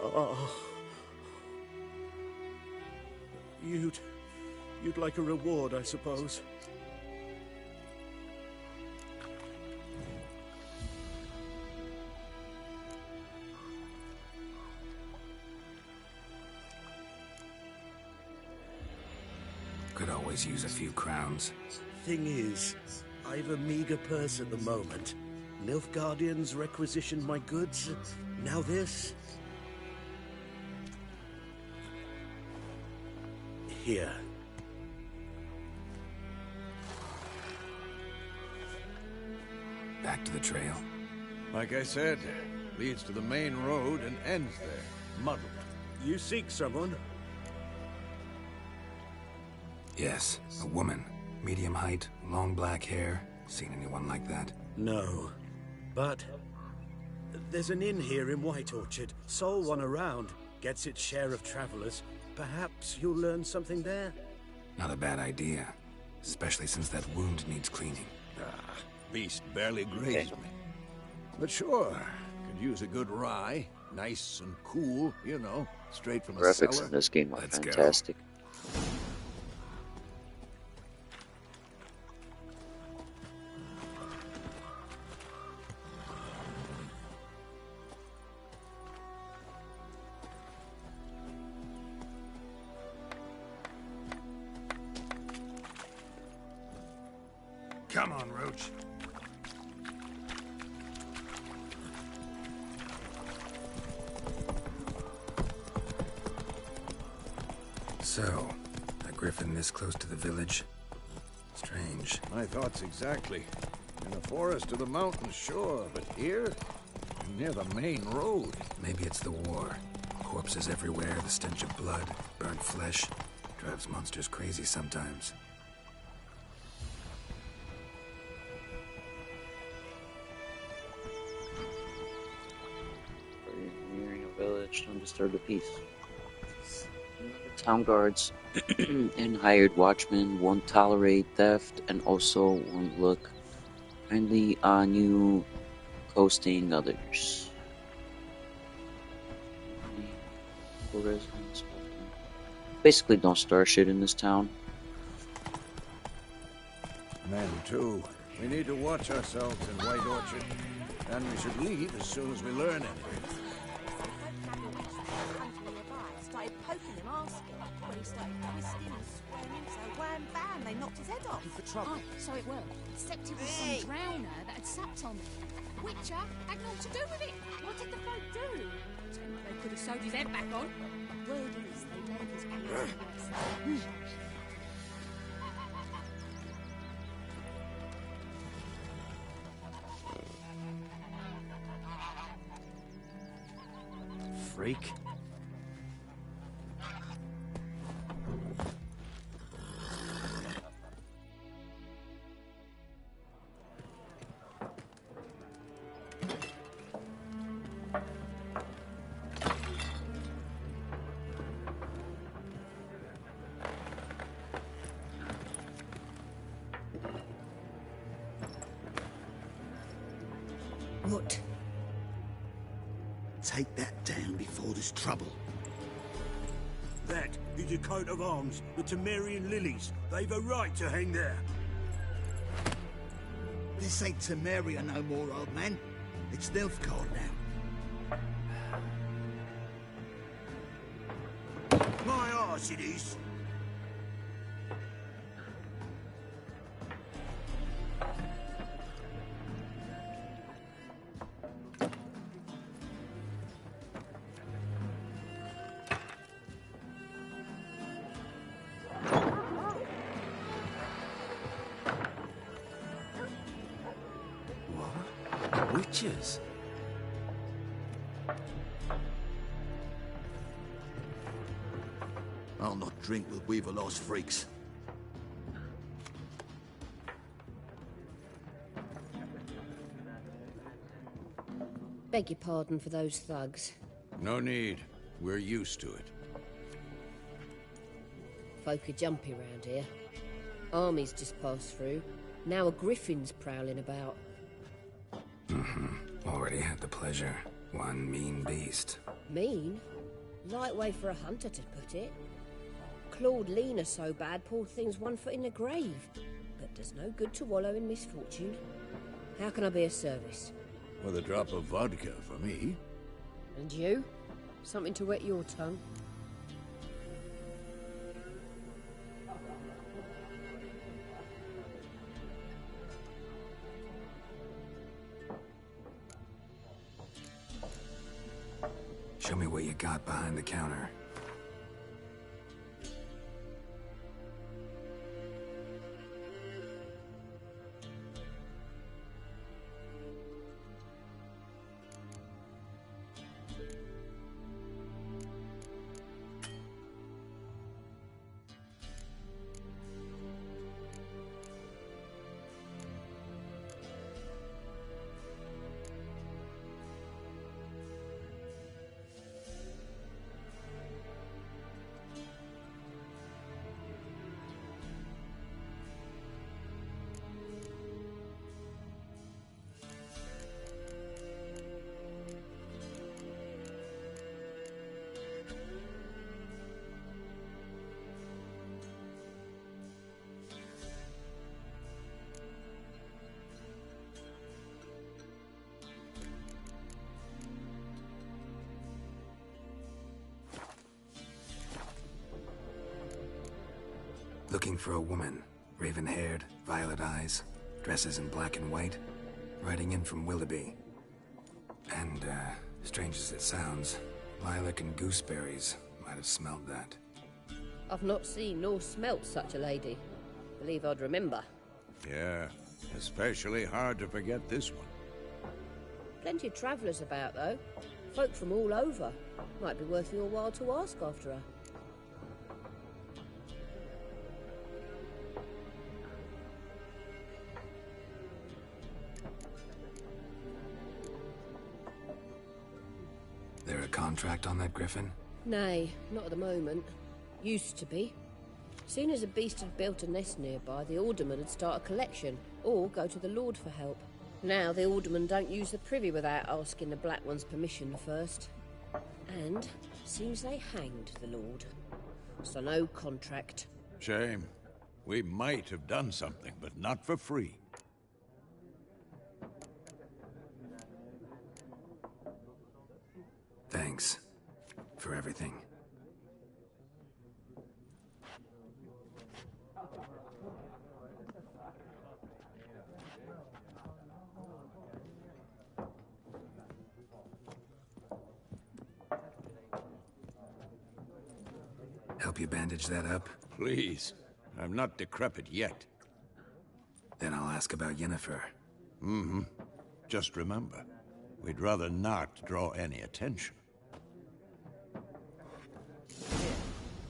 Oh. You'd like a reward, I suppose. Could always use a few crowns. Thing is, I've a meager purse at the moment. Nilfgaardians requisitioned my goods. Now this. Here. Back to the trail. Like I said, leads to the main road and ends there, muddled. You seek someone? Yes, a woman. Medium height, long black hair. Seen anyone like that? No. But there's an inn here in White Orchard. Sole one around. Gets its share of travelers. Perhaps you'll learn something there? Not a bad idea. Especially since that wound needs cleaning. Beast barely grazed me. But sure, could use a good rye. Nice and cool, you know, straight from the cellar. Graphics in this game are Let's fantastic. Come on, Roach. So, a griffin this close to the village? Strange. My thoughts exactly. In the forest or the mountains, sure, but here? Near the main road. Maybe it's the war. Corpses everywhere, the stench of blood, burnt flesh. Drives monsters crazy sometimes. Nearing a village, don't disturb the peace. Town guards and hired watchmen won't tolerate theft and also won't look kindly on you coasting others. Residents basically don't start shit in this town. Men, too. We need to watch ourselves in White Orchard. And we should leave as soon as we learn anything. Started poking him, asking. When he started twisting and swearing, so wham bam, they knocked his head off. For trouble. Oh, so it were. Except it was some drowner that had sapped on me. Witcher had naught to do with it. What did the folk do? They could have sewed his head back on. Word is, they laid his clothes to rest. Freak. What? Take that down before there's trouble. That is a coat of arms, the Temerian lilies. They've a right to hang there. This ain't Temeria no more, old man. It's Nilfgaard now. My arse it is. Witches? I'll not drink with Weaverlost freaks. Beg your pardon for those thugs. No need. We're used to it. Folk are jumpy round here. Armies just passed through. Now a griffin's prowling about. Already had the pleasure. One mean beast. Mean? Light way for a hunter to put it. Clawed Lena so bad, poor thing's 1 foot in the grave. But does no good to wallow in misfortune. How can I be of service? With a drop of vodka for me. And you? Something to wet your tongue? Show me what you got behind the counter. Looking for a woman. Raven-haired, violet eyes, dresses in black and white. Riding in from Willoughby. And, strange as it sounds, lilac and gooseberries might have smelled that. I've not seen nor smelt such a lady. Believe I'd remember. Yeah, especially hard to forget this one. Plenty of travellers about, though. Folk from all over. Might be worth your while to ask after her. There a contract on that griffin? Nay, not at the moment. Used to be. Soon as a beast had built a nest nearby, the alderman would start a collection, or go to the Lord for help. Now the alderman don't use the privy without asking the Black One's permission first. And seems they hanged the Lord. So no contract. Shame. We might have done something, but not for free. Thanks. For everything. Help you bandage that up? Please. I'm not decrepit yet. Then I'll ask about Yennefer. Mm-hmm. Just remember, we'd rather not draw any attention.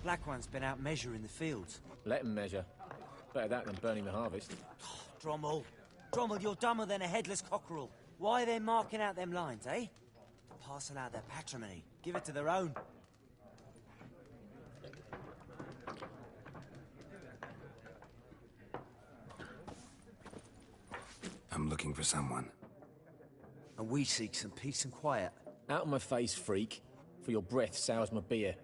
Black One's been out measuring the fields. Let him measure. Better that than burning the harvest. Drommel. Drommel, you're dumber than a headless cockerel. Why are they marking out them lines, eh? To parcel out their patrimony. Give it to their own. I'm looking for someone. And we seek some peace and quiet. Out of my face, freak. For your breath sours my beer.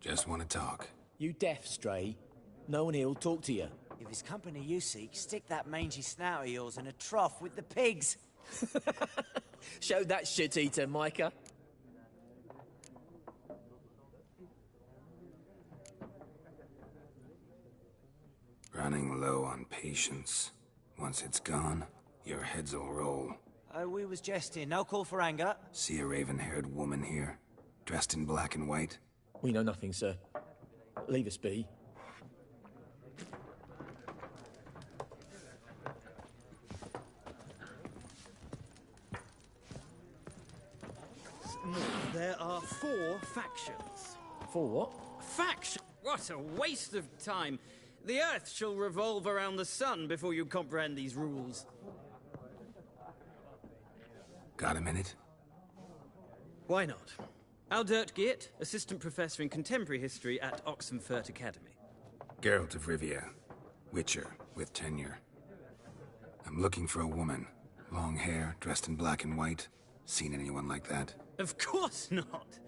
Just want to talk. You deaf, Stray? No one here'll talk to you. If it's company you seek, stick that mangy snout of yours in a trough with the pigs. Show that shit-eater, Micah. Running low on patience. Once it's gone, your heads'll roll. We was jesting. No call for anger. See a raven-haired woman here, dressed in black and white? We know nothing, sir. Leave us be. There are 4 factions. 4 what? Faction? What a waste of time. The Earth shall revolve around the sun before you comprehend these rules. Got a minute? Why not? Aldert Geert, Assistant Professor in Contemporary History at Oxenfurt Academy. Geralt of Rivia, Witcher with tenure. I'm looking for a woman. Long hair, dressed in black and white. Seen anyone like that? Of course not.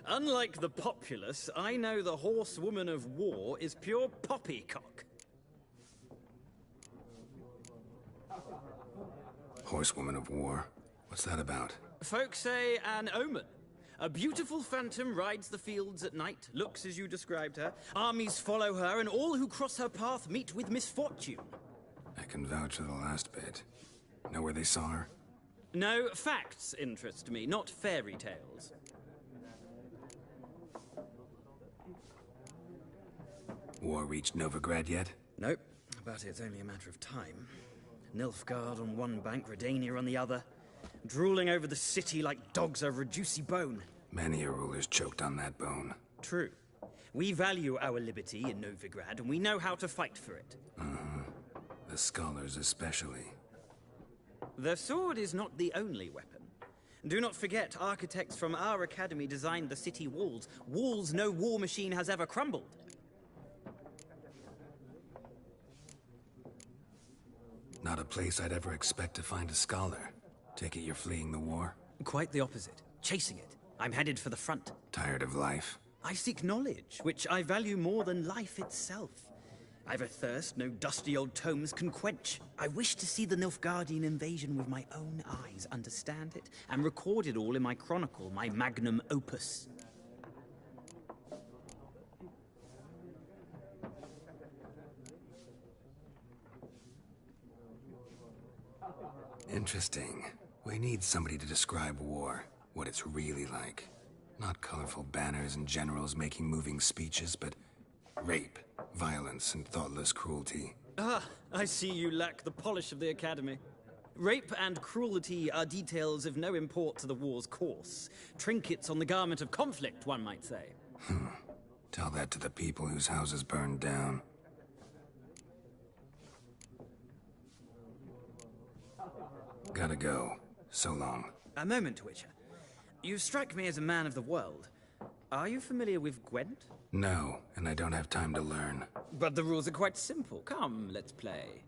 Unlike the populace, I know the horsewoman of war is pure poppycock. Horsewoman of war? What's that about? Folks say an omen. A beautiful phantom rides the fields at night, looks as you described her. Armies follow her, and all who cross her path meet with misfortune. I can vouch for the last bit. Know where they saw her? No, facts interest me, not fairy tales. War reached Novigrad yet? Nope, but it's only a matter of time. Nilfgaard on one bank, Redania on the other. Drooling over the city like dogs over a juicy bone. Many a ruler's choked on that bone. True. We value our liberty in Novigrad, and we know how to fight for it. The scholars especially. The sword is not the only weapon. Do not forget, architects from our academy designed the city walls. Walls no war machine has ever crumbled. Not a place I'd ever expect to find a scholar. Take it you're fleeing the war? Quite the opposite. Chasing it. I'm headed for the front. Tired of life? I seek knowledge, which I value more than life itself. I've a thirst no dusty old tomes can quench. I wish to see the Nilfgaardian invasion with my own eyes, understand it, and record it all in my chronicle, my magnum opus. Interesting. We need somebody to describe war, what it's really like. Not colorful banners and generals making moving speeches, but rape, violence, and thoughtless cruelty. Ah, I see you lack the polish of the Academy. Rape and cruelty are details of no import to the war's course. Trinkets on the garment of conflict, one might say. Tell that to the people whose houses burned down. Gotta go. So long. A moment, Witcher. You strike me as a man of the world. Are you familiar with Gwent? No, and I don't have time to learn. But the rules are quite simple. Come, let's play.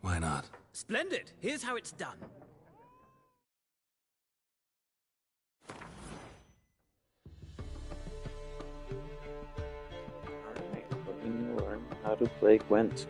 Why not? Splendid. Here's how it's done. Alright, let me learn how to play Gwent.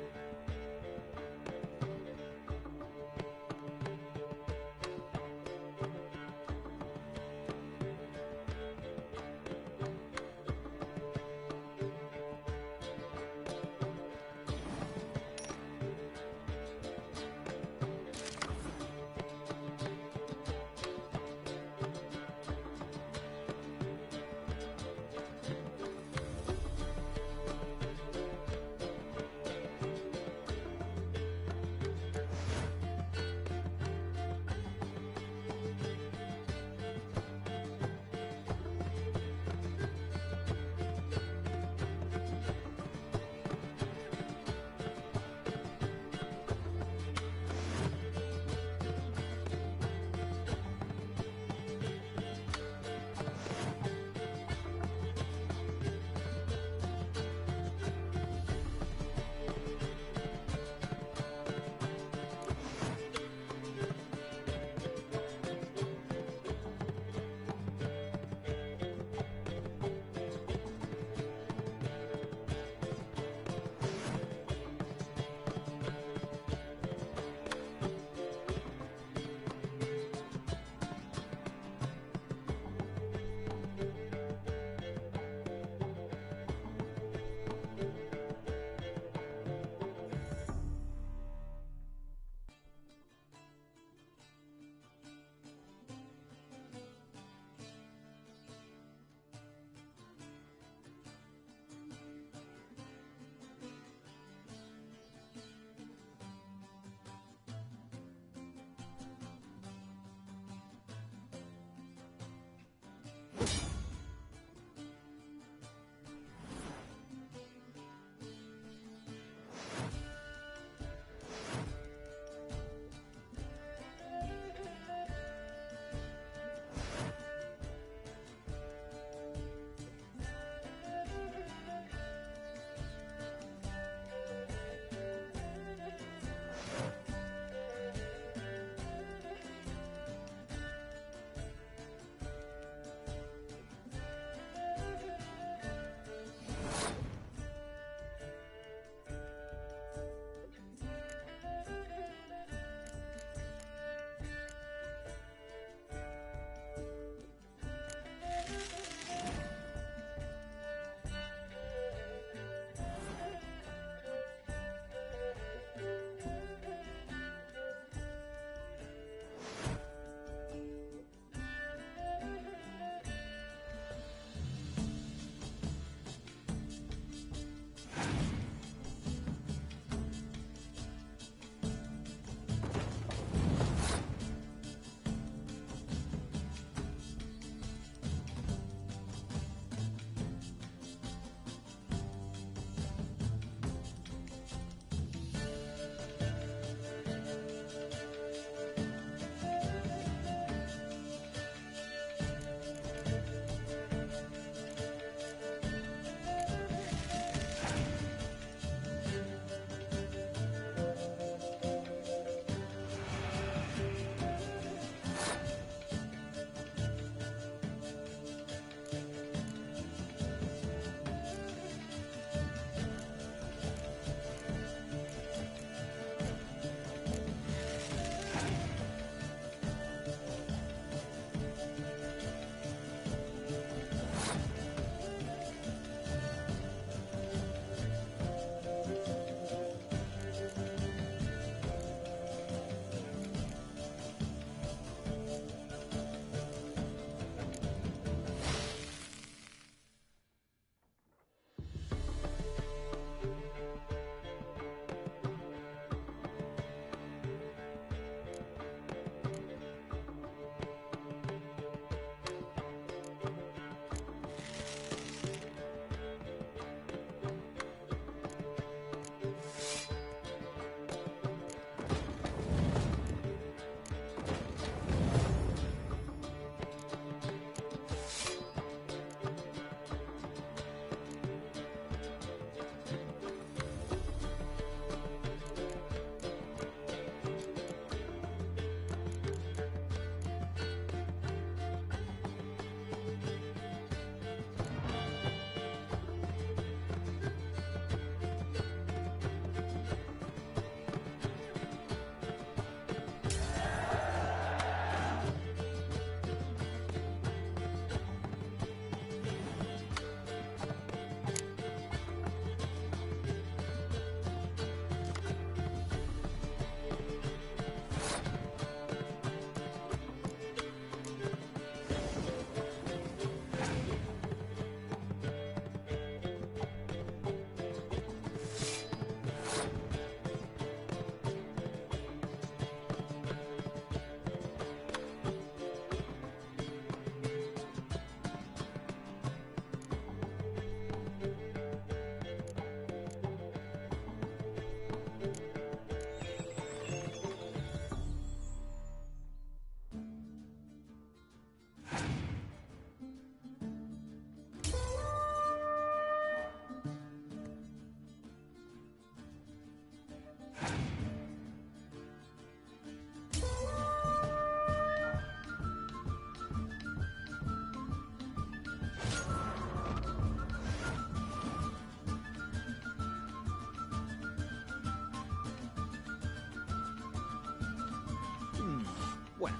Well,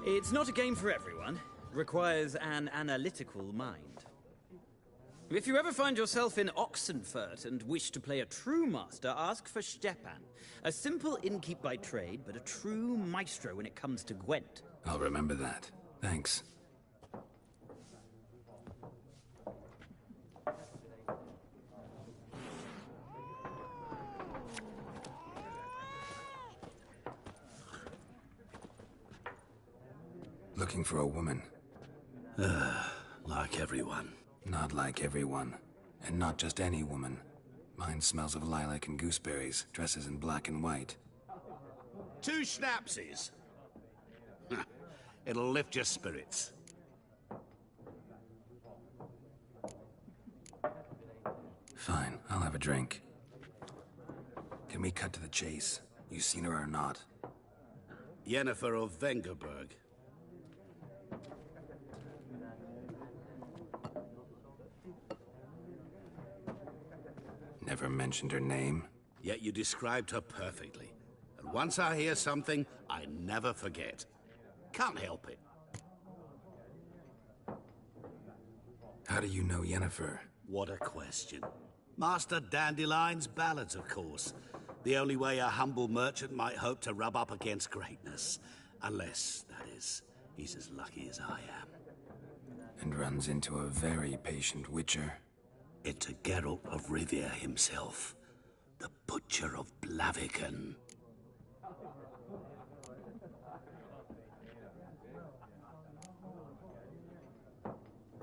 it's not a game for everyone. Requires an analytical mind. If you ever find yourself in Oxenfurt and wish to play a true master, ask for Stepan. A simple innkeep by trade, but a true maestro when it comes to Gwent. I'll remember that. Thanks. Looking for a woman. Like everyone. Not like everyone. And not just any woman. Mine smells of lilac and gooseberries, dresses in black and white. 2 schnapsies. It'll lift your spirits. Fine, I'll have a drink. Can we cut to the chase? You seen her or not? Yennefer of Vengerberg. Never mentioned her name. Yet you described her perfectly. And once I hear something, I never forget. Can't help it. How do you know Yennefer? What a question. Master Dandelion's ballads, of course. The only way a humble merchant might hope to rub up against greatness. Unless, that is, he's as lucky as I am. And runs into a very patient witcher. Into Geralt of Rivia himself. The Butcher of Blaviken.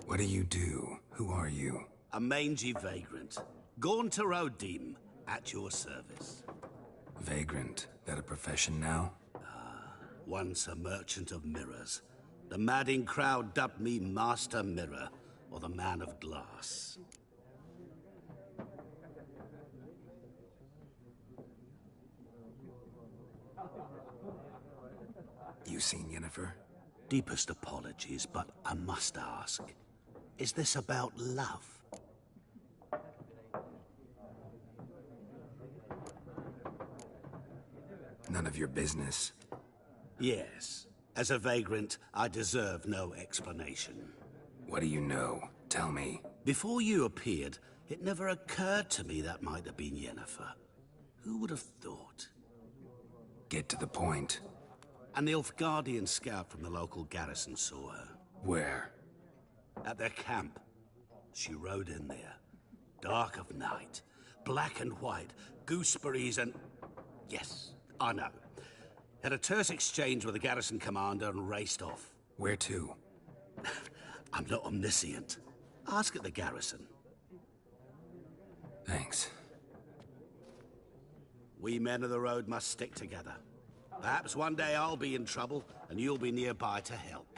What do you do? Who are you? A mangy vagrant. Gaunter O'Dim, at your service. Vagrant? That a profession now? Once a merchant of mirrors. The madding crowd dubbed me Master Mirror, or the Man of Glass. You seen Yennefer? Deepest apologies, but I must ask. Is this about love? None of your business. Yes. As a vagrant, I deserve no explanation. What do you know? Tell me. Before you appeared, it never occurred to me that might have been Yennefer. Who would have thought? Get to the point. An Nilfgaardian scout from the local garrison saw her. Where? At their camp. She rode in there. Dark of night. Black and white. Gooseberries and... Yes, I know. Had a terse exchange with the garrison commander and raced off. Where to? I'm not omniscient. Ask at the garrison. Thanks. We men of the road must stick together. Perhaps one day I'll be in trouble, and you'll be nearby to help.